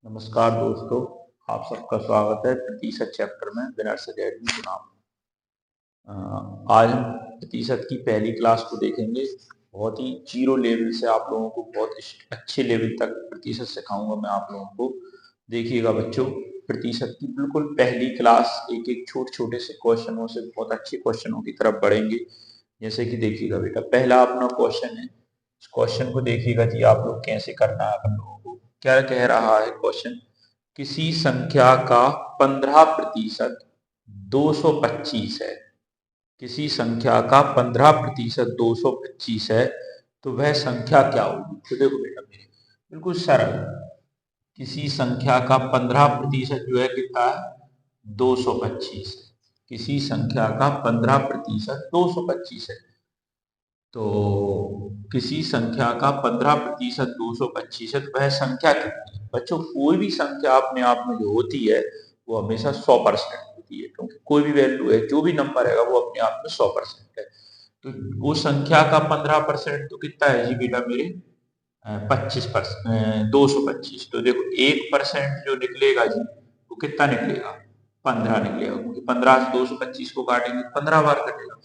नमस्कार दोस्तों, आप सबका स्वागत है प्रतिशत चैप्टर में विनर्स अकेडमी चुनाव। आज हम प्रतिशत की पहली क्लास को देखेंगे। बहुत ही जीरो लेवल से आप लोगों को बहुत अच्छे लेवल तक प्रतिशत सिखाऊंगा मैं आप लोगों को। देखिएगा बच्चों, प्रतिशत की बिल्कुल पहली क्लास एक एक छोटे छोटे से क्वेश्चनों से बहुत अच्छे क्वेश्चनों की तरफ बढ़ेंगे। जैसे कि देखिएगा बेटा, पहला अपना क्वेश्चन है। इस क्वेश्चन को देखिएगा जी, आप लोग कैसे करना है अपन लोगों को। क्या कह रहा है क्वेश्चन? किसी संख्या का 15% 225 है। किसी संख्या का 15% 225 है, तो वह संख्या क्या होगी? तो देखो बेटा मेरे, बिल्कुल सरल। किसी संख्या का 15% जो है कितना है? 225 है। किसी संख्या का 15% 225 है। तो किसी संख्या का 15% 225 है, तो वह संख्या कितनी है? बच्चों, कोई भी संख्या अपने आप में जो होती है वो हमेशा 100% होती है, क्योंकि कोई भी वैल्यू है, जो भी नंबर है वो अपने आप में 100% है। तो वो संख्या का 15% तो कितना है जी बेटा मेरे? 25%, 225। तो देखो 1% जो निकलेगा जी, वो कितना निकलेगा? 15 निकलेगा, क्योंकि 15 से 225 को काटेंगे 15 बार कटेगा।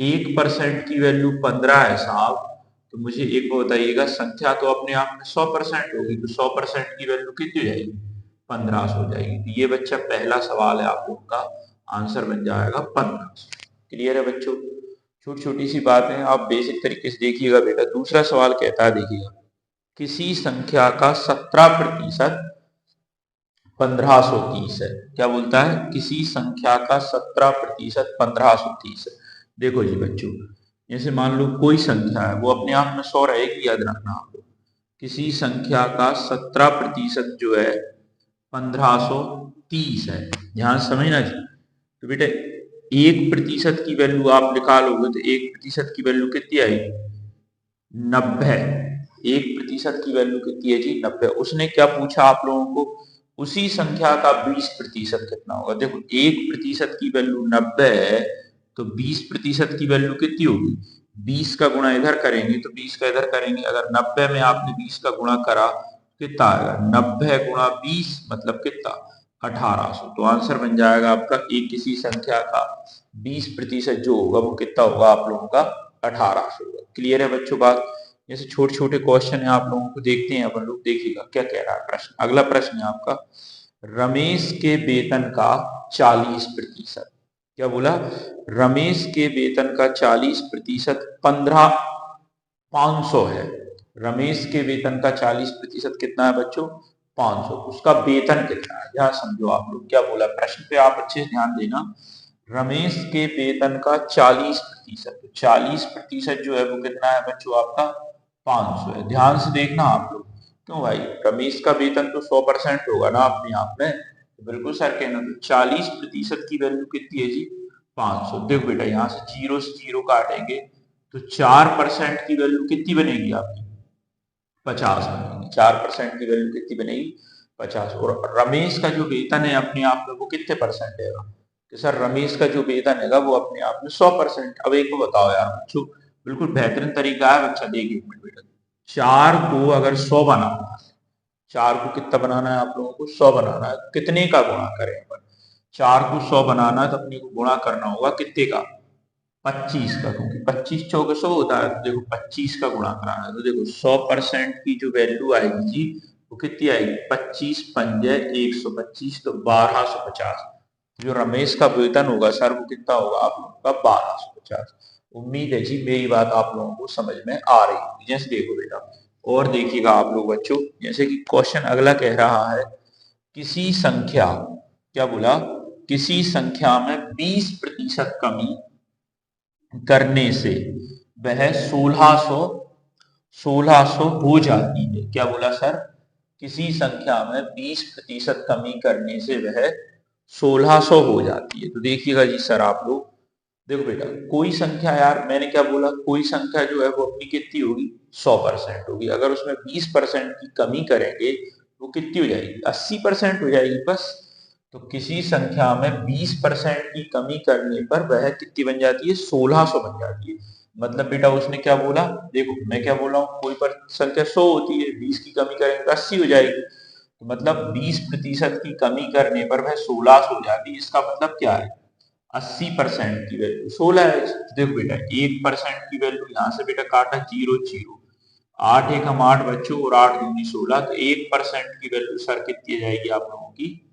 1% की वैल्यू 15 है साहब। तो मुझे एक बात बताइएगा, संख्या तो अपने आप में 100% होगी, तो 100% की वैल्यू कितनी हो जाएगी? 1500 हो जाएगी। तो ये बच्चा पहला सवाल है आप लोगों का, आंसर बन जाएगा 1500। क्लियर है बच्चों? छोटी छोटी सी बातें आप बेसिक तरीके से देखिएगा बेटा। दूसरा सवाल कहता है, देखिएगा, किसी संख्या का 17% 1530 है। क्या बोलता है? किसी संख्या का 17% 1530 है। देखो जी बच्चों, जैसे मान लो कोई संख्या है, वो अपने आप में 100 रहेगी, याद रखना आप लोग। किसी संख्या का 17% जो है 1530 है। ध्यान से समझना जी। तो बेटे 1% की वैल्यू आप निकालोगे तो 1% की वैल्यू कितनी आएगी? 90। 1% की वैल्यू कितनी है जी? 90। उसने क्या पूछा आप लोगों को? उसी संख्या का 20% कितना होगा? देखो 1% की वैल्यू 90 है, तो 20% की वैल्यू कितनी होगी? 20 का गुणा इधर करेंगे तो 20 का इधर करेंगे, अगर 90 में आपने 20 का गुणा करा कितना आएगा? 90 गुणा 20 मतलब कितना? 1800। तो आंसर बन जाएगा आपका, एक किसी संख्या का 20% जो होगा वो कितना होगा आप लोगों का? 1800 होगा। क्लियर है बच्चों बात? जैसे छोटे छोटे क्वेश्चन है आप लोगों को, देखते हैं अपन लोग। देखिएगा क्या कह रहा है प्रश्न। अगला प्रश्न है आपका, रमेश के वेतन का 40%। क्या बोला? रमेश के वेतन का 40% 1500 है। रमेश के वेतन का 40% कितना है बच्चों? 500। उसका वेतन कितना है? यह समझो आप लोग क्या बोला प्रश्न पे, आप अच्छे से ध्यान देना। रमेश के वेतन का 40%, 40% जो है वो कितना है बच्चों आपका? 500 है। ध्यान से देखना आप लोग। क्यों भाई? रमेश का वेतन तो 100% होगा ना अपने आप में। तो बिल्कुल सर कहना, तो 40% की वैल्यू कितनी है जी? 500। देखो बेटा, यहाँ से जीरो से जीरो काटेंगे तो 4% की वैल्यू कितनी बनेगी आपकी? 50 बनेगी। 4% की वैल्यू कितनी बनेगी? 50। और रमेश का जो वेतन है अपने आप में वो कितने परसेंट है? कि सर रमेश का जो वेतन है वो अपने आप में 100%। अब एक को बताओ यार बच्चों, बिल्कुल बेहतरीन तरीका है बच्चा, देखिए एक मिनट बेटा। 4 को अगर 100 बनाना है, 4 को कितना बनाना है आप लोगों को? 100 बनाना है। कितने का गुणा करें अपन? 4 को 100 बनाना है तो अपने को गुणा करना होगा कितने का? 25 का, क्योंकि 25 चौके 100 होता है। तो देखो 25 का गुणा कराना है, तो देखो 100% की जो वैल्यू आएगी जी वो कितनी आएगी? 25 पंजे 125, तो 1250। जो रमेश का वेतन होगा सर वो कितना होगा आप लोगों का? 1250। उम्मीद है जी मेरी बात आप लोगों को समझ में आ रही होगी। जैसे देखो बेटा, और देखिएगा आप लोग बच्चों, जैसे कि क्वेश्चन अगला कह रहा है, किसी संख्या, क्या बोला? किसी संख्या में 20% कमी करने से वह 1600 हो जाती है। क्या बोला सर? किसी संख्या में 20% कमी करने से वह 1600 हो जाती है। तो देखिएगा जी सर आप लोग, देखो बेटा कोई संख्या, यार मैंने क्या बोला, कोई संख्या जो है वो अपनी कितनी होगी? 100% होगी। अगर उसमें 20% की कमी करेंगे वो कितनी हो जाएगी? 80% हो जाएगी बस। तो किसी संख्या में 20% की कमी करने पर वह कितनी बन जाती है? 1600 बन जाती है। मतलब बेटा उसने क्या बोला? देखो मैं क्या बोल रहा हूँ, कोई पर संख्या 100 होती है, 20 की कमी करेंगे तो 80 हो जाएगी। तो मतलब 20% की कमी करने पर वह 16 हो जाती है। इसका मतलब क्या है, 80% की वैल्यू 16 है। देखो बेटा 1% की वैल्यू यहाँ से बेटा काटा 0 0, 8 एक हम 8 बच्चों और 8 दूनी 16, तो 1% की वैल्यू सर कितनी आ जाएगी आप लोगों की,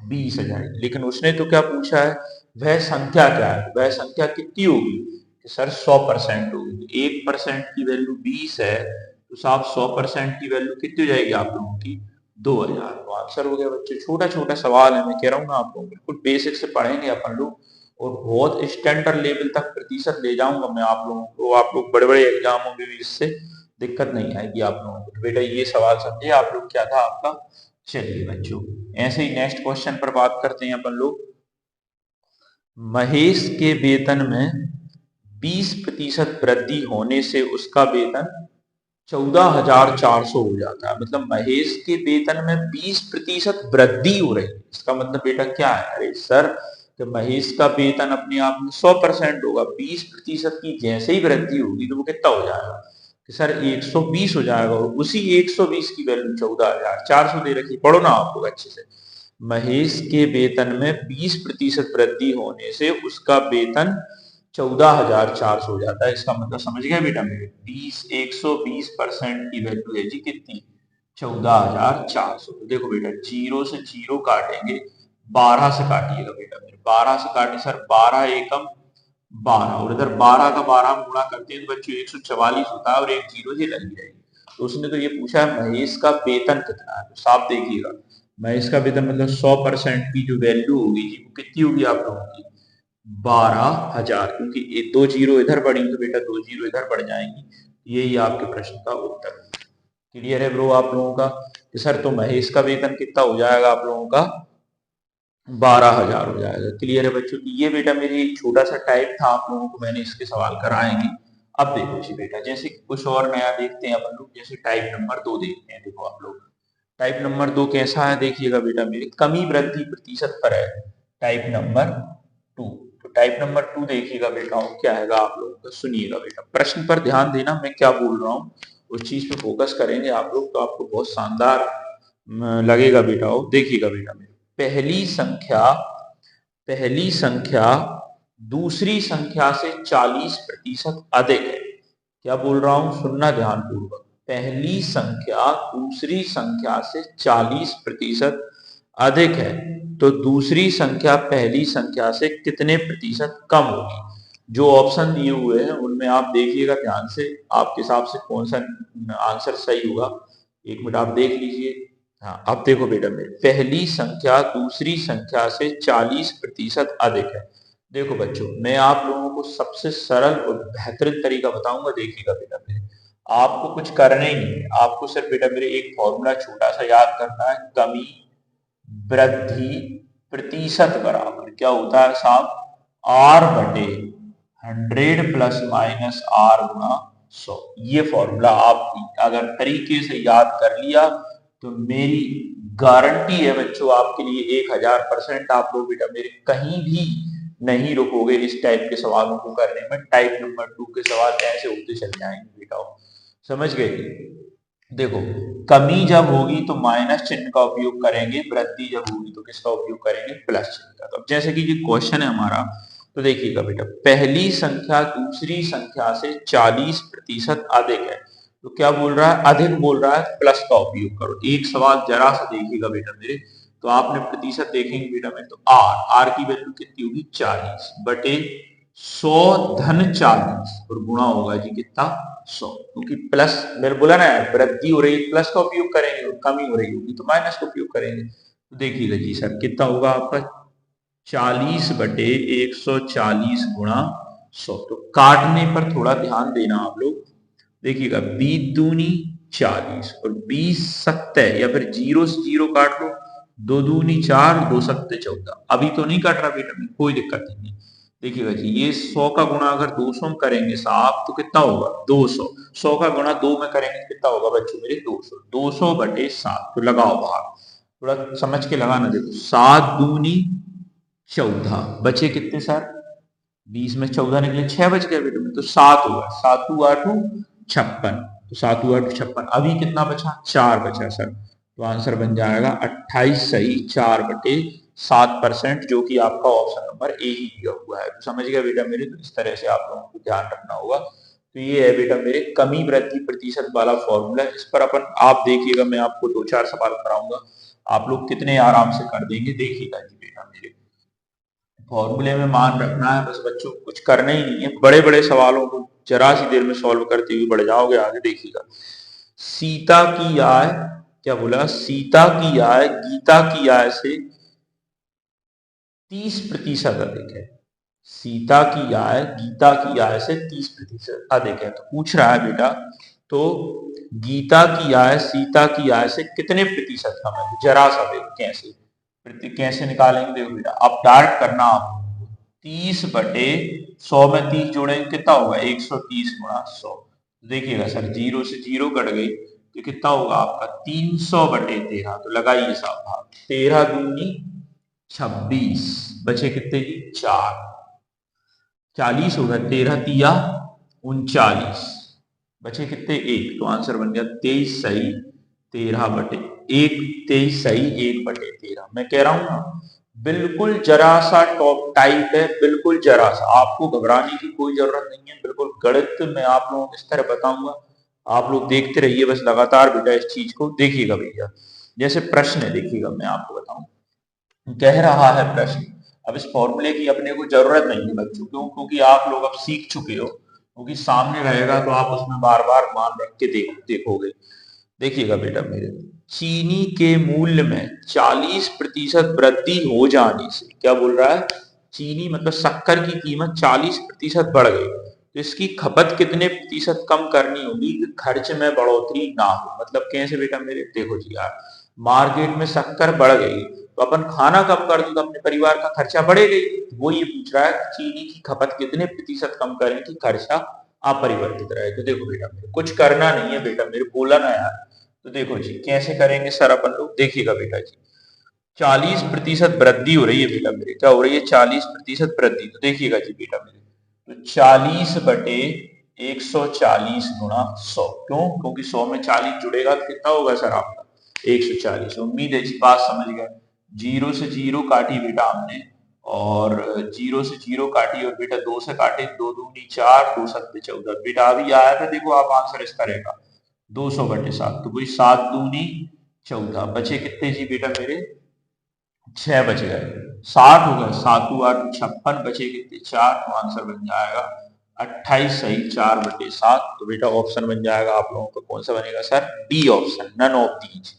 20 आ जाएगी। लेकिन उसने तो क्या पूछा है, वह संख्या क्या है, वह संख्या कितनी होगी, कि सर 100% होगी। 1% की वैल्यू 20 है, तो साहब 100% की वैल्यू कितनी हो जाएगी आप लोगों की, 2000। तो आंसर हो गया बच्चे। छोटा छोटा सवाल है, मैं कह रहा हूँ ना आप लोग बिल्कुल बेसिक से पढ़ेंगे अपन लोग, और बहुत स्टैंडर्ड लेवल तक प्रतिशत ले जाऊंगा मैं आप लोगों को। आप लोग बड़े बड़े एग्जामों में भी इससे दिक्कत नहीं आएगी आप लोगों को। तो बेटा ये सवाल समझे आप लोग क्या था आपका। चलिए बच्चों, ऐसे ही नेक्स्ट क्वेश्चन पर बात करते हैं अपन लोग। महेश के वेतन में 20% वृद्धि होने से उसका वेतन 14,400 हो जाता है। मतलब महेश के वेतन में 20% वृद्धि हो रही है। इसका मतलब बेटा क्या है, अरे सर तो महेश का वेतन अपने आप में 100% होगा, 20% की जैसे ही वृद्धि होगी तो वो कितना हो जाएगा, कि सर 120 हो जाएगा। और उसी 120 की वैल्यू 14,400 दे रखी, पढ़ो ना आप लोग अच्छे से। महेश के वेतन में 20% वृद्धि होने से उसका वेतन 14,400 हो जाता है। इसका मतलब समझ गए बेटा मेरे, 120% की वैल्यू है जी कितनी, 14,400। तो देखो बेटा 0 से 0 काटेंगे, 12 से काटिएगा बेटा मेरे, 12 से काटे सर, 12 एकम 12, और इधर 12 का 12 हम गुणा करते हैं तो बच्चों 144 होता है, और एक जीरो जी लगी जाएगी। तो उसने तो ये पूछा है महेश का वेतन कितना है, तो साफ देखिएगा महेश का वेतन मतलब 100% की जो वैल्यू होगी जी वो कितनी होगी आप लोगों की, 12,000। क्योंकि ये 2 जीरो इधर बढ़ी तो बेटा 2 जीरो इधर बढ़ जाएंगी। यही आपके प्रश्न का उत्तर है। क्लियर है ब्रो आप लोगों का, कि सर तो महेश का वेतन कितना हो जाएगा आप लोगों का, 12,000 हो जाएगा। क्लियर है बच्चों की। ये बेटा मेरी एक छोटा सा टाइप था, आप लोगों को मैंने इसके सवाल कराएंगे। अब देखो जी बेटा, जैसे कुछ और नया देखते हैं अपन लोग, जैसे टाइप नंबर 2 देखते हैं। देखो आप लोग टाइप नंबर 2 कैसा है, देखिएगा बेटा मेरे, कमी वृद्धि प्रतिशत पर है टाइप नंबर 2। तो टाइप नंबर 2 देखिएगा बेटा क्या है आप लोगों का, सुनिएगा बेटा, प्रश्न पर ध्यान देना, मैं क्या बोल रहा हूँ उस चीज पे फोकस करेंगे आप लोग, तो आपको बहुत शानदार लगेगा बेटा। देखिएगा बेटा मेरे, पहली संख्या दूसरी संख्या से 40% अधिक है। क्या बोल रहा हूं, सुनना ध्यान पूर्वक। पहली संख्या दूसरी संख्या से 40% अधिक है, तो दूसरी संख्या पहली संख्या से कितने प्रतिशत कम होगी। जो ऑप्शन दिए हुए हैं उनमें आप देखिएगा ध्यान से, आपके हिसाब से कौन सा आंसर सही होगा, एक मिनट आप देख लीजिए। हाँ अब देखो बेटा मेरे, पहली संख्या दूसरी संख्या से 40% अधिक है। देखो बच्चों मैं आप लोगों को सबसे सरल और बेहतरीन तरीका बताऊंगा, देखिएगा बेटा मेरे, आपको कुछ करना ही नहीं है, आपको सिर्फ बेटा मेरे एक फॉर्मूला छोटा सा याद करना है, कमी वृद्धि प्रतिशत बराबर क्या होता है साहब, आर बटे 100 प्लस माइनस आर गुणा 100। ये फॉर्मूला आप अगर तरीके से याद कर लिया तो मेरी गारंटी है बच्चों आपके लिए 1000% आप लोग बेटा मेरे कहीं भी नहीं रुकोगे इस टाइप के सवालों को करने में। टाइप नंबर 2 के सवाल ऐसे होते चल जाएंगे बेटा, समझ गए। देखो कमी जब होगी तो माइनस चिन्ह का उपयोग करेंगे, वृद्धि जब होगी तो किसका उपयोग करेंगे, प्लस चिन्ह का। तो जैसे कि ये क्वेश्चन है हमारा, तो देखिएगा बेटा, पहली संख्या दूसरी संख्या से 40% अधिक है, तो क्या बोल रहा है, अधिक बोल रहा है, प्लस का उपयोग करो। एक सवाल जरा सा देखिएगा बेटा मेरे, तो आपने प्रतिशत देखेंगे बेटा मेरे, तो आर की वैल्यू कितनी होगी, 40 बटे 100 धन 40, और गुणा होगा जी कितना, 100। क्योंकि प्लस मैंने बोला ना वृद्धि हो रही है प्लस का उपयोग करेंगे, और कमी हो रही होगी तो माइनस का उपयोग करेंगे। तो देखिएगा जी सर कितना होगा आपका, 40 बटे 140 गुणा 100। तो काटने पर थोड़ा ध्यान देना आप लोग, देखिएगा 20 दूनी 40 और 20 सत्ते, या फिर जीरो से जीरो काट लो, 2 दूनी 4 2 सत्ते 14। अभी तो नहीं काट रहा बेटा, कोई दिक्कत नहीं। देखिएगा जी ये 100 का गुणा अगर 200 में करेंगे साहब तो कितना होगा, 200। 100 का गुणा 2 में करेंगे तो कितना होगा बच्चों मेरे, 200। 200 बटे 7, तो लगाओ बाहर, थोड़ा समझ के लगाना। देखो 7 दूनी 14, बचे कितने सर, 20 में 14 निकले, 6 बच गए बेटे में, तो 7 हुआ, 7 8 56, तो 7 8 56। अभी कितना बचा, 4 बचा सर, तो आंसर बन जाएगा 28 सही 4/7%, जो कि आपका ऑप्शन नंबर ए ही दिया हुआ है। तो समझ गए बेटा मेरे, तो इस तरह से आप लोगों को ध्यान रखना होगा। तो ये है बेटा मेरे कमी वृद्धि प्रतिशत वाला फॉर्मूला। इस पर अपन आप देखिएगा, मैं आपको 2-4 सवाल कराऊंगा, आप लोग कितने आराम से कर देंगे देखिएगा जी बेटा मेरे। फॉर्मूले में मान रखना है बस बच्चों, कुछ करना ही नहीं है। बड़े बड़े सवालों को जरा सी देर में सॉल्व करते हुए बढ़ जाओगे आगे, देखिएगा। सीता की आय, क्या बोला, सीता की आय गीता की आय से 30% अधिक है। सीता की आय गीता की आय से 30% अधिक है। तो पूछ रहा है बेटा, तो गीता की आय सीता की आय से कितने प्रतिशत कम है? जरा सा देखो कैसे निकालेंगे। देखो बेटा, अब डायरेक्ट करना आप 30/100 में 30 जोड़ेंगे कितना होगा? 130 गुणा 100। देखिएगा सर, 0 से 0 कट गई तो कितना होगा आपका? 300/13। तो लगाइए साहब भाग, 13 दूनी 26, बचे कितने जी? 4, 40 होगा, 13 तिया 39, बचे कितने? 1। तो आंसर बन गया 23 सही 13/1, 23 सही 1/13। मैं कह रहा हूं ना, बिल्कुल जरा सा टॉप टाइप है, बिल्कुल जरा सा, आपको घबराने की कोई जरूरत नहीं है। बिल्कुल गणित में आप लोगों को इस तरह बताऊंगा, आप लोग देखते रहिए बस लगातार बेटा, इस चीज को देखिएगा भैया। जैसे प्रश्न है, देखिएगा मैं आपको बताऊं, कह रहा है प्रश्न। अब इस फॉर्मूले की अपने को जरूरत नहीं है बच्चों, क्यों? क्योंकि आप लोग अब सीख चुके हो, क्योंकि सामने रहेगा तो आप उसमें बार बार मान रख के देखोगे। देखिएगा बेटा मेरे, चीनी के मूल्य में 40% वृद्धि हो जाने से, क्या बोल रहा है? चीनी मतलब शक्कर की कीमत 40% बढ़ गई, तो इसकी खपत कितने प्रतिशत कम करनी होगी कि खर्च में बढ़ोतरी ना हो? मतलब कैसे बेटा मेरे? देखो जी यार, मार्केट में शक्कर बढ़ गई तो अपन खाना कम कर दो तो अपने परिवार का खर्चा बढ़ेगा ही। वो ये पूछ रहा है कि चीनी की खपत कितने प्रतिशत कम करें कि खर्चा अपरिवर्तित रहे। तो देखो बेटा मेरे, कुछ करना नहीं है बेटा मेरे, बोला ना यार। तो देखो जी कैसे करेंगे सर अपन लोग, देखिएगा बेटा जी, 40% वृद्धि हो रही है बेटा मेरे, क्या हो रही है? 40% वृद्धि। तो देखिएगा जी बेटा मेरे, तो 40/140 गुणा 100, क्यों? क्योंकि 100 में 40 जुड़ेगा तो कितना होगा सर आपका? 140। उम्मीद है जी बात समझ गए। 0 से 0 काटी बेटा हमने, और 0 से 0 काटी, और बेटा 2 से काटे, 2 दूनी 4, 2 सत्ते 14। बेटा अभी आया था, देखो आप आंसर इसका रहेगा 200/7। तो वही 7 दूनी 14, बचे कितने जी बेटा मेरे? 6 बच गए। 60 हो गए, 7 8 56, बचे कितने? 4। तो आंसर बन जाएगा 28 सही 4/7। तो बेटा ऑप्शन बन जाएगा आप लोगों का कौन सा बनेगा sir? D option, none of these.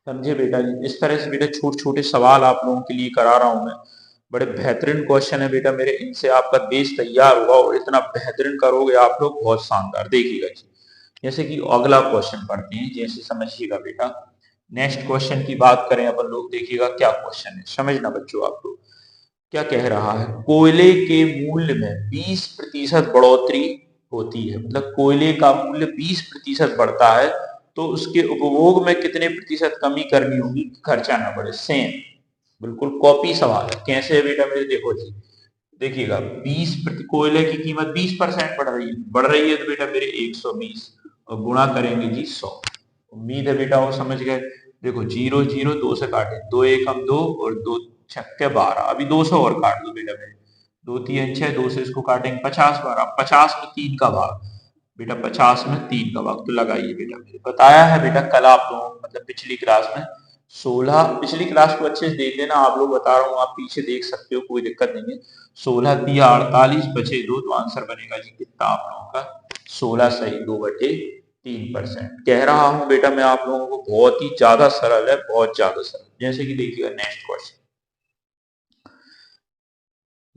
समझे बेटा जी? इस तरह से बेटा छोटे छोटे सवाल आप लोगों के लिए करा रहा हूं मैं, बड़े बेहतरीन क्वेश्चन है बेटा मेरे, इनसे आपका बेस तैयार होगा, और इतना बेहतरीन करोगे आप लोग, बहुत शानदार। देखिएगा जी, जैसे कि अगला क्वेश्चन पढ़ते हैं, जैसे समझिएगा बेटा। नेक्स्ट क्वेश्चन की बात करें अपन लोग, देखिएगा क्या क्वेश्चन है, समझना बच्चों आप लोग। क्या कह रहा है? कोयले के मूल्य में 20% बढ़ोतरी होती है, मतलब कोयले का मूल्य 20% बढ़ता है, तो उसके उपभोग में कितने प्रतिशत कमी करनी होगी, खर्चा ना बढ़े? सेम, बिल्कुल कॉपी सवाल है। कैसे है बेटा मेरे? देखो जी, देखिएगा, कोयले की कीमत 20% बढ़ रही है तो बेटा मेरे 120, और गुणा करेंगे जी 100। उम्मीद है बेटा वो समझ गए। देखो 0 0 2 से काटे, 2 1 हम 2, और 2 छक्के 12, अभी 200 और काट दो बेटा मेरे, 2 3 6, 2 से इसको काटेंगे 50 बार, अब 50 में 3 का भाग बेटा, 50 में 3 का भाग। तो लगाइए बेटा मेरे, बताया है बेटा कल आप लोगों को, मतलब पिछली क्लास में 16, पिछली क्लास को अच्छे से देख लेना आप लोग, बता रहा हूँ आप पीछे देख सकते हो, कोई दिक्कत नहीं है। 16 तिया 48, बचे 2, तो आंसर बनेगा जी कितना आप लोगों का? 16 सही 2/3%। कह रहा हूं बेटा मैं आप लोगों को, बहुत ही ज्यादा सरल है, बहुत ज्यादा सरल। जैसे कि देखिएगा नेक्स्ट क्वेश्चन,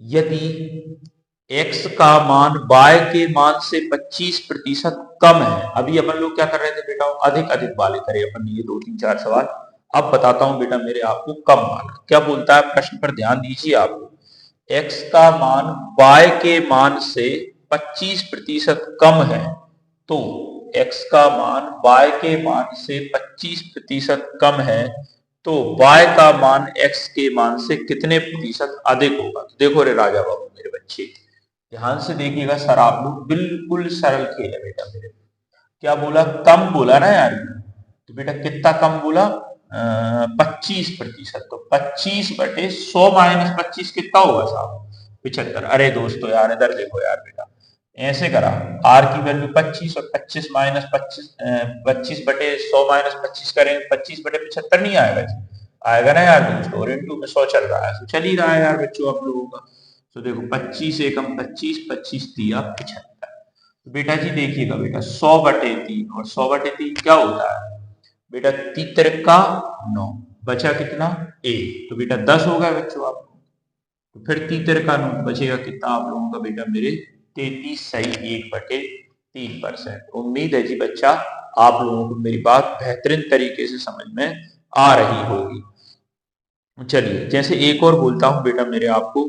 यदि x का मान y के मान से 25% कम है, अभी अपन लोग क्या कर रहे थे बेटा? अधिक अधिक वाले करे अपन, ये 2 3 4 सवाल। अब बताता हूं बेटा मेरे आपको कम वाला क्या बोलता है, प्रश्न पर ध्यान दीजिए आप लोग। x का मान y के मान से 25% कम है, तो x का मान y के मान से 25% कम है, तो y का मान x के मान से कितने प्रतिशत अधिक होगा? तो देखो रे राजा बाबू मेरे बच्चे, ध्यान से देखिएगा सर आप लोग, बिल्कुल सरल खेल है बेटा मेरे। क्या बोला? कम बोला ना यार, तो बेटा कितना कम बोला? 25%। तो 25/100 - 25 कितना होगा साहब? 75। अरे दोस्तों यार इधर देखो यार बेटा, ऐसे करा, आर की वैल्यू 25 और 25 करेंगे 25/75 नहीं आएगा जी? आएगा ना यार दोस्तों, और इंटू में 100 चल रहा है तो चल ही रहा है यार बच्चों आप लोगों का। तो देखो 25 एकम 25, 25 दिया 75। तो बेटा जी देखिएगा बेटा, 100/3 और 100/3 क्या होता है बेटा? तीतर का 9, बचा कितना? 1। तो बेटा 10 होगा बच्चों आप। तो फिर तीतर का 9 बचेगा कितना आप लोगों का बेटा मेरे? 33 सही 1/3%। उम्मीद है जी बच्चा आप लोगों को मेरी बात बेहतरीन तरीके से समझ में आ रही होगी। चलिए जैसे एक और बोलता हूं बेटा मेरे आपको,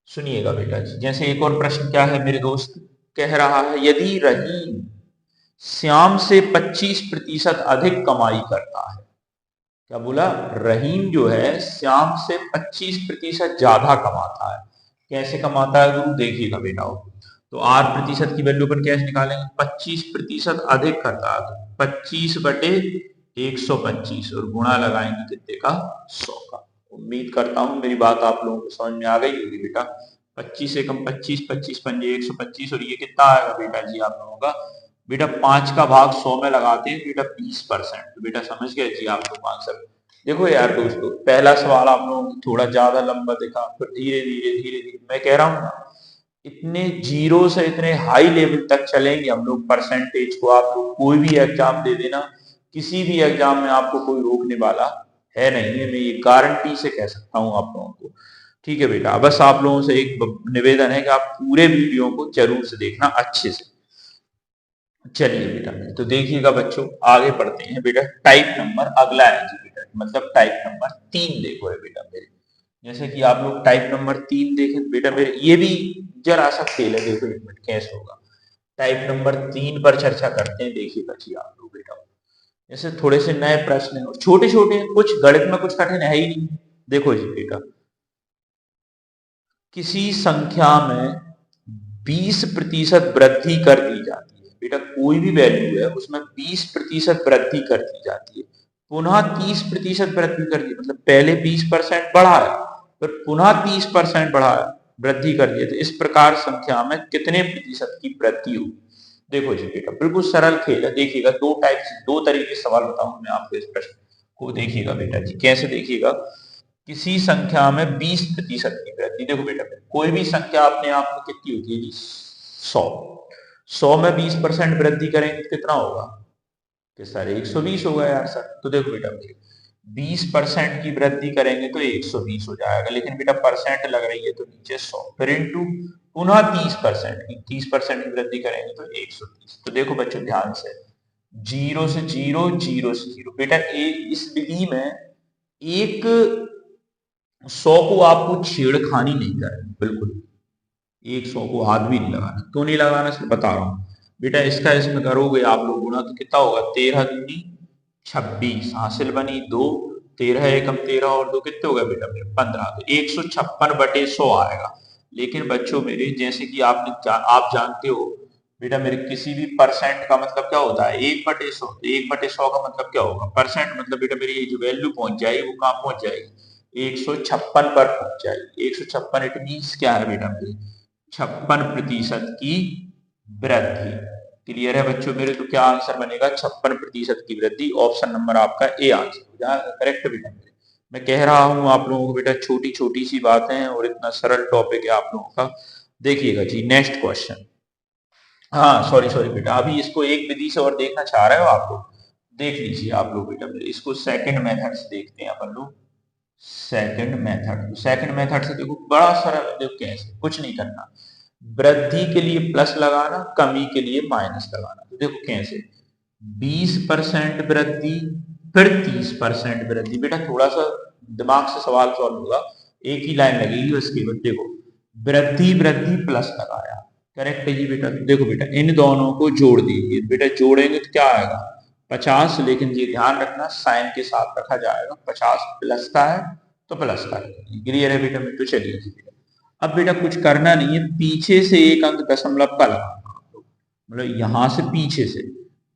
सुनिएगा बेटा जी। जैसे एक और प्रश्न क्या है मेरे दोस्त, कह रहा है यदि रहीम श्याम से 25% अधिक कमाई करता है। क्या बोला? रहीम जो है श्याम से 25% ज्यादा कमाता है। कैसे कमाता है गुरु? देखिएगा बेटा, तो आर प्रतिशत की वैल्यू पर कैसे निकालेंगे? 25% अधिक करता है तो 25/125 और गुणा लगाएंगे कितने का? 100 का। उम्मीद करता हूं मेरी बात आप लोगों को समझ में आ गई होगी बेटा। 25 एकम 25, 25 पंजे 125 और ये कितना आएगा बेटा जी आप लोगों का? बेटा 5 का भाग 100 में लगाते हैं बेटा 20%। तो बेटा समझ गए जी आप लोग आंसर। देखो यार दोस्तों, पहला सवाल आप लोगों को थोड़ा ज्यादा लंबा दिखा, फिर धीरे धीरे धीरे धीरे मैं कह रहा हूँ ना, इतने जीरो से इतने हाई लेवल तक चलेंगे हम लोग परसेंटेज को। आप लोग कोई भी एग्जाम दे देना, किसी भी एग्जाम में आपको कोई रोकने वाला है नहीं है, मैं ये गारंटी से कह सकता हूँ आप लोगों को। ठीक है बेटा, बस आप लोगों से एक निवेदन है कि आप पूरे वीडियो को जरूर से देखना अच्छे से। चलिए बेटा, तो देखिएगा बच्चों आगे बढ़ते हैं बेटा। टाइप नंबर अगला है जी बेटा, मतलब टाइप नंबर 3 देखो है बेटा मेरे। जैसे कि आप लोग टाइप नंबर 3 देखें बेटा मेरे, ये भी जरा सा फेल है। देखो एक मिनट कैसे होगा। टाइप नंबर 3 पर चर्चा करते हैं, देखिएगा जी आप लोग बेटा। जैसे थोड़े से नए प्रश्न हैं और छोटे छोटे हैं, कुछ गणित में कुछ कठिन है ही नहीं। देखो जी बेटा, किसी संख्या में 20% वृद्धि कर दी जाती है। बेटा कोई भी वैल्यू है उसमें 20% वृद्धि कर दी जाती है, पुनः 30% वृद्धि कर दी, मतलब पहले 20% बढ़ाया फिर पुनः 30% बढ़ाया, वृद्धि कर दिया। तो इस प्रकार संख्या में कितने प्रतिशत की वृद्धि होगी? देखो जी बेटा बिल्कुल सरल खेल है। देखिएगा दो तरीके से सवाल बताऊंगा मैं आपको इस प्रश्न को। देखिएगा बेटा जी कैसे, देखिएगा किसी संख्या में 20% की वृद्धि। देखो बेटा कोई भी संख्या अपने आप में कितनी होती है जी? 100। 100 में 20% वृद्धि करेंगे तो कितना होगा? कि सर 120 होगा यार सर। तो देखो बेटा 20% की वृद्धि करेंगे तो 120 हो जाएगा, लेकिन बेटा परसेंट लग रही है तो नीचे 100, फिर इंटू पुनः 30% की 30% की वृद्धि करेंगे तो 130। तो देखो बच्चों ध्यान से, जीरो से जीरो, जीरो से जीरो। बेटा इस विधि में एक 100 को आपको छेड़खानी नहीं करनी, बिल्कुल 100 को हाथ भी नहीं लगाना। क्यों नहीं लगाना सर बता रहा हूं बेटा। इसका इसमें करोगे आप लोग गुणा तो कितना होगा? 13 दूनी 26, हासिल बनी 2, 13 एकम 13 और 2 कितने हो गए बेटा मेरे? 15। तो 156/100 आएगा। लेकिन बच्चों मेरे जैसे कि आप जानते हो बेटा मेरे, किसी भी परसेंट का मतलब क्या होता है? 1/100। तो 1/100 का मतलब क्या होगा? परसेंट मतलब बेटा मेरी जो वैल्यू पहुंच जाएगी वो कहां पहुंच जाएगी? 156 पर पहुंच जाएगी। 156 इट मीन्स क्या है बेटा मेरे? 56% की वृद्धि। क्लियर है बच्चों मेरे? तो क्या आंसर बनेगा? 56% की वृद्धि। ऑप्शन नंबर आपका ए आंसर हो जाएगा करेक्ट बेटा मेरे। मैं कह रहा हूं आप लोगों को बेटा छोटी छोटी सी बातें हैं और इतना सरल टॉपिक है आप लोगों का। देखिएगा जी नेक्स्ट क्वेश्चन। हाँ सॉरी सॉरी बेटा, अभी इसको एक विधि से और देखना चाह रहे हो आप लोग, देख लीजिए आप लोग बेटा मेरे। इसको सेकंड मेथड से देखते हैं अपन लोग। सेकंड मेथड से देखो बड़ा सरल है। देखो कैसे, कुछ नहीं करना, वृद्धि के लिए प्लस लगाना, कमी के लिए माइनस लगाना। तो देखो कैसे, 20% वृद्धि फिर 30% वृद्धि। बेटा थोड़ा सा दिमाग से सवाल सॉल्व होगा, एक ही लाइन लगेगी उसके बाद। देखो वृद्धि वृद्धि प्लस लगाया, करेक्ट है जी बेटा। देखो बेटा इन दोनों को जोड़ दीजिए। बेटा जोड़ेंगे तो क्या आएगा? 50। लेकिन ये ध्यान रखना साइन के साथ रखा जाएगा, 50 प्लस का है तो प्लस का है। क्लियर है बेटा? तो चलिए जी बेटा, अब बेटा कुछ करना नहीं है, पीछे से एक अंक दशमलव का लगाना, मतलब यहां से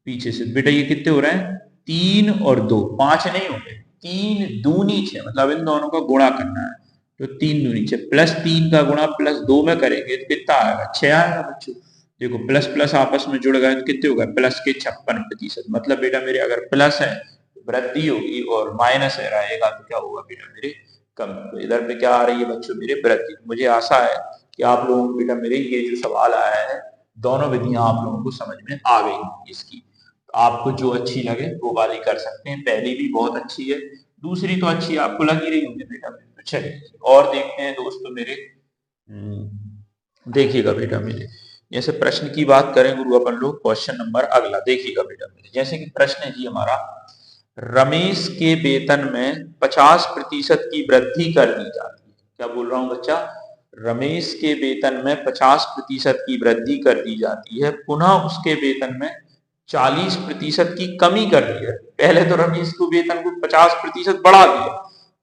पीछे से बेटा ये कितने हो रहे हैं? 3 और 2, 5 नहीं होंगे। 3 दूनी 6, मतलब इन दोनों का गुणा करना है। तो 3 दूनी 6, +3 का गुणा +2 में करेंगे तो कितना आएगा, 6 आएगा बच्चों। देखो प्लस प्लस आपस में जुड़ गए तो कितने हो गए, प्लस के 56%। मतलब बेटा मेरे अगर प्लस है तो वृद्धि होगी और माइनस है रहेगा तो क्या होगा बेटा मेरे, कम। तो इधर पे क्या आ रही है बच्चों मेरे, वृद्धि। मुझे आशा है कि आप लोगों को बेटा मेरे ये जो सवाल आया है, दोनों विधियां आप लोगों को समझ में आ गई इसकी। तो आपको जो अच्छी लगे वो वाली कर सकते हैं। पहली भी बहुत अच्छी है, दूसरी तो अच्छी आपको लग ही रही होंगी बेटा मेरे। तो चलिए और देखते हैं दोस्तों मेरे। देखिएगा बेटा मेरे, जैसे प्रश्न की बात करें गुरु अपन लोग, क्वेश्चन नंबर अगला देखिएगा बेटा मेरे। जैसे कि प्रश्न है जी हमारा, रमेश के वेतन में 50% की वृद्धि कर दी जाती है। क्या बोल रहा हूं बच्चा, रमेश के वेतन में 50% की वृद्धि कर दी जाती है, पुनः उसके वेतन में 40% की कमी कर दी है। पहले तो रमेश को वेतन को 50% बढ़ा दिया,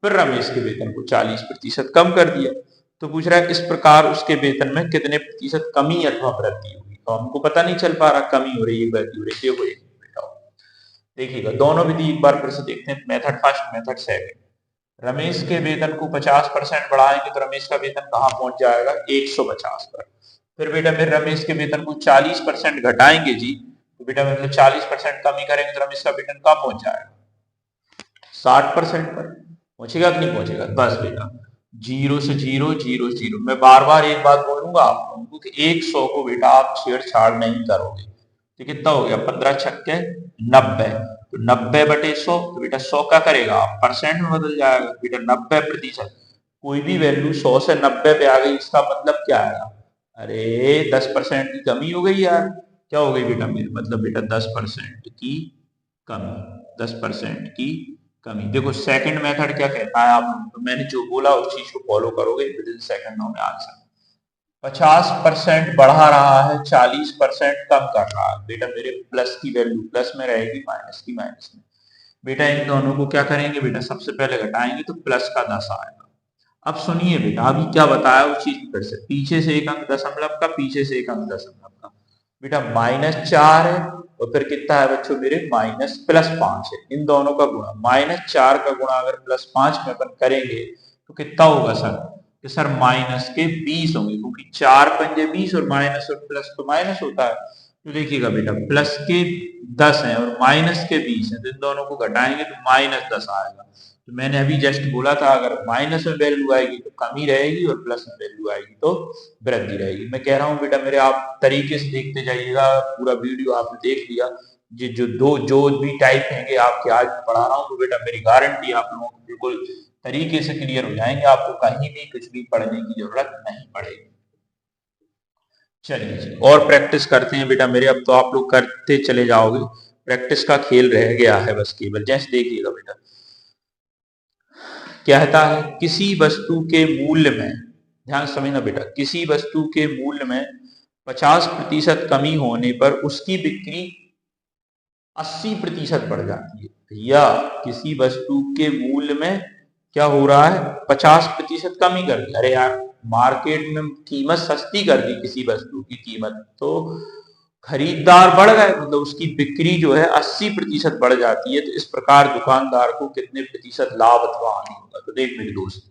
फिर रमेश के वेतन को 40% कम कर दिया। तो पूछ रहा है इस प्रकार उसके वेतन में कितने प्रतिशत कमी अथवा वृद्धि होगी। तो हमको पता नहीं चल पा रहा कमी हो रही है वृद्धि हो रही है। देखिएगा दोनों विधि एक बार फिर से देखते हैं, method first method second. Ramesh के वेतन को 50% बढ़ाएंगे तो रमेश का वेतन कहां पहुंच जाएगा, 150 पर। फिर बेटा मेरे रमेश के वेतन को 40% घटाएंगे जी, तो बेटा मतलब 40% कमी करेंगे तो रमेश का वेतन कहां पहुंच जाएगा, 60% पर। पहुंचेगा कि नहीं पहुंचेगा, बस बेटा 0 से 0 0 0। मैं बार बार एक बात बोलूंगा आप लोगों को कि 100 को बेटा आप छेड़छाड़ नहीं करोगे। तो कितना हो गया, 15 छक्के 90। तो 90/100, तो बेटा 100 क्या करेगा आप परसेंट में बदल जाएगा बेटा, 90%। कोई भी वैल्यू 100 से 90 पे आ गई, इसका मतलब क्या है, अरे 10% की कमी हो गई यार। क्या हो गई बेटा मेरे, मतलब बेटा 10% की कमी, 10% की कमी। देखो सेकंड मेथड क्या कहता है, आप तो मैंने जो बोला उस चीज को फॉलो करोगे, विद इन सेकंडों में आंसर। 50% बढ़ा रहा है, 40% कम कर रहा है बेटा मेरे, प्लस की वैल्यू प्लस में रहेगी, माइनस की माइनस में। बेटा इन दोनों को क्या करेंगे बेटा, सबसे पहले घटाएंगे तो प्लस का 10 आएगा। अब सुनिए बेटा अभी क्या बताया उस चीज फिर से, पीछे से एक अंक दशमलव का, पीछे से एक अंक दशमलव का। बेटा -4 है और फिर कितना है बच्चों मेरे, +5 है। इन दोनों का गुणा, -4 का गुणा अगर +5 में अपन करेंगे तो कितना होगा सर, कि सर माइनस के 20 होंगे, क्योंकि 4 पंजे 20 और माइनस और प्लस तो माइनस होता है। तो देखिएगा बेटा प्लस के 10 है और माइनस के 20 है, तो इन दोनों को घटाएंगे तो -10 आएगा। तो मैंने अभी जस्ट बोला था अगर माइनस में वैल्यू आएगी तो कमी रहेगी और प्लस में वैल्यू आएगी तो वृद्धि रहेगी। मैं कह रहा हूँ बेटा मेरे आप तरीके से देखते जाइएगा, पूरा वीडियो आपने देख लिया। ये जो भी टाइप हैंगे आपके आज मैं पढ़ा रहा हूँ, तो बेटा मेरी गारंटी आप लोगों को बिल्कुल तरीके से क्लियर हो जाएंगे, आपको कहीं भी कुछ भी पढ़ने की जरूरत नहीं पड़ेगी। चलिए जी और प्रैक्टिस करते हैं बेटा मेरे, अब तो आप लोग करते चले जाओगे, प्रैक्टिस का खेल रह गया है बस केवल। जैसे देखिएगा बेटा कहता है किसी वस्तु के मूल्य में, ध्यान से समझना बेटा, किसी वस्तु के मूल्य में 50% कमी होने पर उसकी बिक्री 80% बढ़ जाती है। या किसी वस्तु के मूल्य में क्या हो रहा है, 50% कमी कर दी। अरे यार मार्केट में कीमत सस्ती कर दी किसी वस्तु की कीमत, तो खरीदार बढ़ गए, मतलब उसकी बिक्री जो है 80% बढ़ जाती है। तो इस प्रकार दुकानदार को कितने प्रतिशत लाभ अथवा हानि होगा। तो देख मेरे दोस्त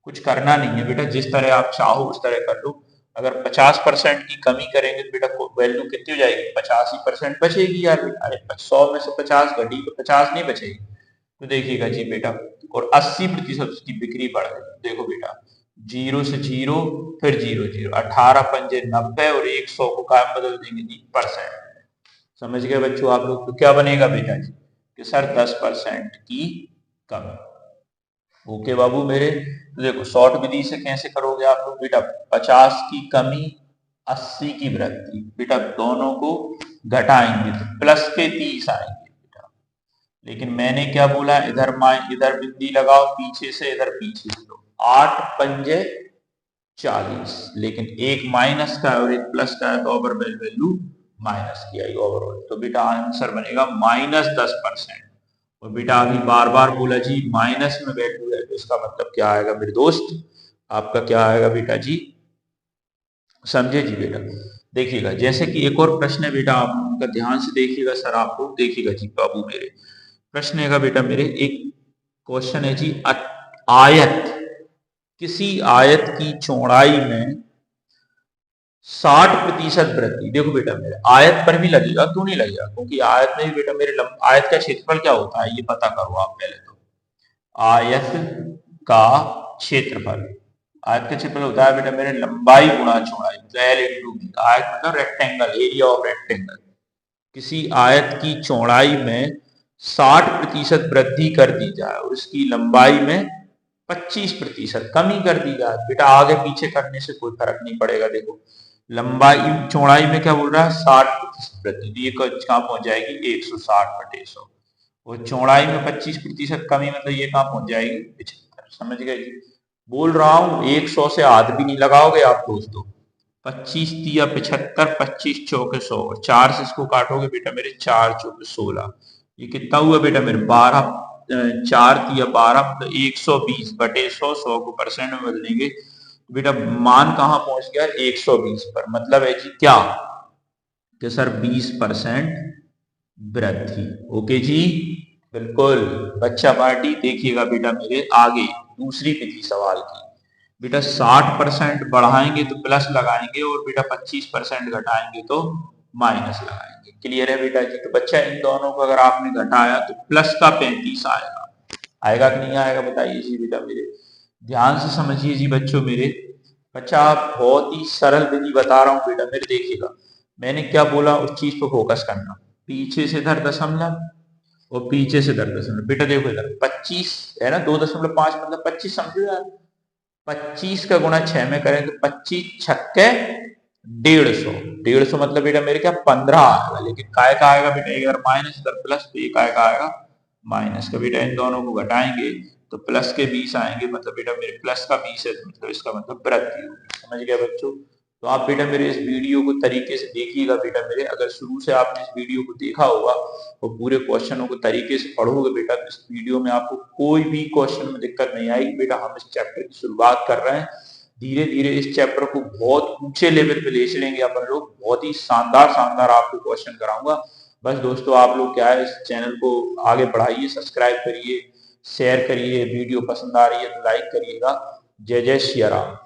कुछ करना नहीं है बेटा, जिस तरह आप चाहो उस तरह कर लो। अगर 50% की कमी करेंगे तो बेटा वैल्यू कितनी हो जाएगी, 85% बचेगी यार। अरे 100 में से 50 घटी तो 50 नहीं बचेगी। तो देखिएगा जी बेटा, और 80% उसकी बिक्री बढ़ गई। देखो बेटा 0 से 0 फिर 0 0, 18 पंजे 90 और 100 को कायम बदल देंगे जी परसेंट। समझ गए बच्चों आप लोग। तो क्या बनेगा बेटा जी कि सर 10% की कमी। ओके बाबू मेरे। तो देखो शॉर्ट विधि से कैसे करोगे आप लोग बेटा, 50 की कमी 80 की वृद्धि, बेटा दोनों को घटाएंगे तो प्लस के 30 आएंगे बेटा। लेकिन मैंने क्या बोला, इधर इधर बिंदी लगाओ पीछे से, इधर पीछे से, तो 8 पंजे 40, लेकिन एक माइनस का और एक प्लस का है तो ओवर वैल्यू माइनस की आई ओवरऑल। तो बेटा आंसर बनेगा -10%। और बेटा अभी बार बार बोला जी माइनस में वैल्यू है, तो इसका मतलब क्या आएगा मेरे दोस्त, आपका क्या आएगा बेटा जी, समझे जी बेटा। देखिएगा जैसे कि एक और प्रश्न है बेटा, आप उनका ध्यान से देखिएगा सर, आप लोग देखिएगा जी बाबू मेरे। प्रश्न है बेटा मेरे, एक क्वेश्चन है जी आयत, किसी आयत की चौड़ाई में 60% वृद्धि। देखो बेटा मेरे आयत पर भी लगेगा, क्यों नहीं लगेगा, क्योंकि आयत में भी बेटा मेरे आयत का क्षेत्रफल क्या होता है ये पता करो आप पहले तो। आयत का क्षेत्रफल, आयत का क्षेत्रफल होता है बेटा मेरे लंबाई गुणा चौड़ाई, मतलब एल इंटू बी। आयत मतलब रेक्टेंगल, एरिया ऑफ रेक्टेंगल। किसी आयत की चौड़ाई में 60% वृद्धि कर दी जाए और इसकी लंबाई में 25% कमी कर दी जाए, बेटा आगे पीछे करने से कोई फर्क नहीं पड़ेगा। देखो लंबाई चौड़ाई में क्या बोल रहा है 60% वृद्धि, तो ये कहाँ पहुंच जाएगी 160/100, और चौड़ाई में 25% कमी, मतलब ये कहाँ पहुंच जाएगी 75। समझ गए जी। बोल रहा हूं 100 से हाथ भी नहीं लगाओगे आप दोस्तों। 25×75, 25×4 100, 4 से इसको काटोगे बेटा मेरे 4×4 16, ये कितना हुआ बेटा मेरे 12, 4×3 12, मतलब 120/100। 100 को परसेंट में बदलेंगे बेटा मान कहाँ पहुंच गया 120 पर, मतलब है जी क्या कि सर 20% वृद्धि। ओके जी, बिल्कुल। बच्चा पार्टी देखिएगा बेटा मेरे आगे दूसरी विधि सवाल की। बेटा 60% बढ़ाएंगे तो प्लस लगाएंगे और बेटा 25% घटाएंगे तो माइनस लगाएंगे। क्लियर है बेटा जी। तो बच्चा इन दोनों को अगर आपने घटाया तो प्लस का 35 आएगा, आएगा कि नहीं आएगा बताइए जी बेटा मेरे। ध्यान से समझिए जी बच्चों मेरे। बच्चा आप बहुत ही सरल विधि बता रहा हूँ बेटा मेरे, देखिएगा मैंने क्या बोला उस चीज पर फोकस करना। पीछे से धर दशमलव और पीछे से धर दशमलव। बेटा देखो इधर 25 है ना, 2.5 मतलब 25, समझो यार। 25 का गुणा 6 में करें तो 25×6 150। 150 मतलब बेटा मेरे क्या 15 आएगा, लेकिन काय का आएगा बेटा, एक माइनस इधर प्लस, तो ये काय का आएगा माइनस का। बेटा इन दोनों को घटाएंगे तो प्लस के 20 आएंगे, मतलब बेटा मेरे प्लस का 20 है, मतलब इसका मतलब वृद्धि होगी। समझ गया बच्चों। तो आप बेटा मेरे इस वीडियो को तरीके से देखिएगा बेटा मेरे। अगर शुरू से आपने इस वीडियो को देखा होगा और पूरे क्वेश्चनों को तरीके से पढ़ोगे बेटा, तो इस वीडियो में आपको कोई भी क्वेश्चन में दिक्कत नहीं आएगी। बेटा हम इस चैप्टर की शुरुआत कर रहे हैं, धीरे धीरे इस चैप्टर को बहुत ऊंचे लेवल पे ले चलेंगे अपन लोग। बहुत ही शानदार शानदार आपको क्वेश्चन कराऊंगा। बस दोस्तों आप लोग क्या है, इस चैनल को आगे बढ़ाइए, सब्सक्राइब करिए, शेयर करिए, वीडियो पसंद आ रही है तो लाइक करिएगा। जय जय सिया राम।